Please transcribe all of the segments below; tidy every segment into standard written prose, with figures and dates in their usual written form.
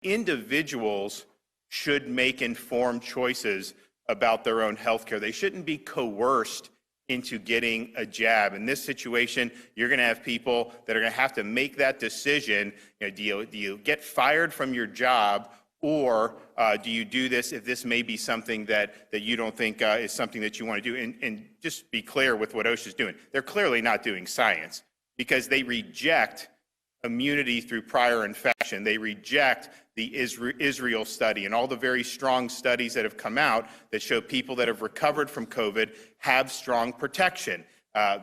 individuals should make informed choices about their own health care. They shouldn't be coerced into getting a jab. In this situation, you're going to have people that are going to have to make that decision. Do you get fired from your job, or do you do this if this may be something that you don't think is something that you want to do? And just be clear with what OSHA's doing. They're clearly not doing science, because they reject immunity through prior infection. They reject the Israel study and all the very strong studies that have come out that show people that have recovered from COVID have strong protection.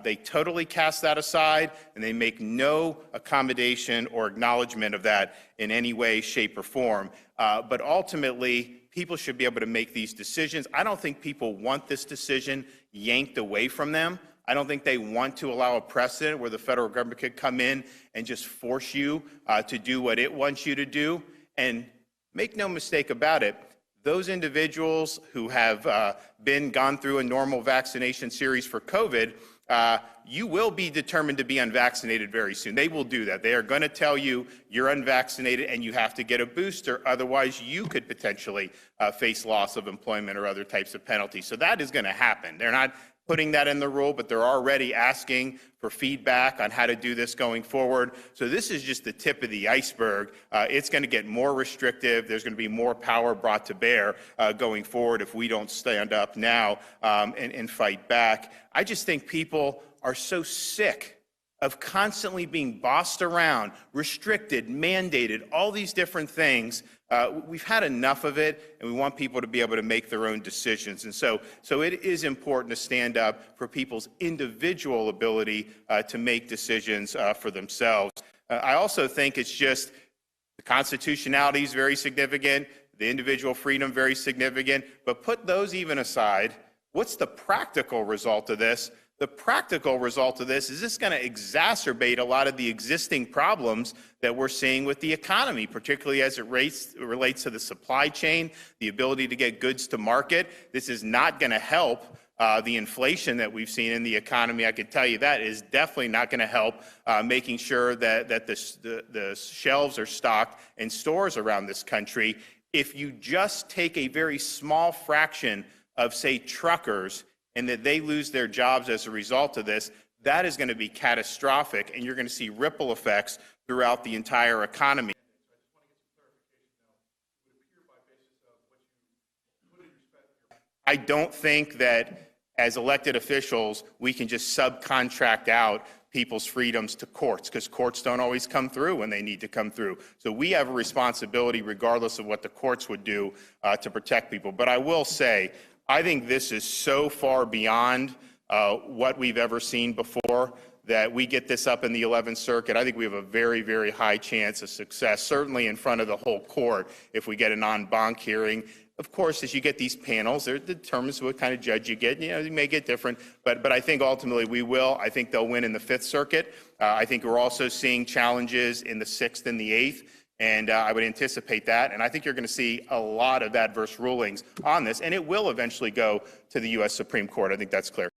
They totally cast that aside, and they make no accommodation or acknowledgement of that in any way, shape, or form. But ultimately, people should be able to make these decisions. I don't think people want this decision yanked away from them. I don't think they want to allow a precedent where the federal government could come in and just force you to do what it wants you to do. And make no mistake about it, those individuals who have gone through a normal vaccination series for COVID, you will be determined to be unvaccinated very soon. They will do that. They are going to tell you you're unvaccinated and you have to get a booster. Otherwise, you could potentially face loss of employment or other types of penalties. So that is going to happen. They're not putting that in the rule, but they're already asking for feedback on how to do this going forward. So this is just the tip of the iceberg. It's going to get more restrictive. There's going to be more power brought to bear going forward if we don't stand up now and fight back. I just think people are so sick of constantly being bossed around, restricted, mandated, all these different things. We've had enough of it, and we want people to be able to make their own decisions. And so it is important to stand up for people's individual ability to make decisions for themselves. I also think it's just the constitutionality is very significant, the individual freedom very significant, but put those even aside, what's the practical result of this? The practical result of this is going to exacerbate a lot of the existing problems that we're seeing with the economy, particularly as it relates to the supply chain, the ability to get goods to market. This is not going to help the inflation that we've seen in the economy. I can tell you that is definitely not going to help making sure that the shelves are stocked in stores around this country. If you just take a very small fraction of, say, truckers, and that they lose their jobs as a result of this, that is going to be catastrophic, and you're going to see ripple effects throughout the entire economy. I don't think that as elected officials, we can just subcontract out people's freedoms to courts, because courts don't always come through when they need to come through. So we have a responsibility, regardless of what the courts would do, to protect people. But I will say, I think this is so far beyond what we've ever seen before that we get this up in the 11th Circuit. I think we have a very, very high chance of success, certainly in front of the whole court, if we get an en banc hearing. Of course, as you get these panels, it determines what kind of judge you get. You may get different, but I think ultimately we will. I think they'll win in the 5th Circuit. I think we're also seeing challenges in the 6th and the 8th. And I would anticipate that. And I think you're going to see a lot of adverse rulings on this. And it will eventually go to the U.S. Supreme Court. I think that's clear.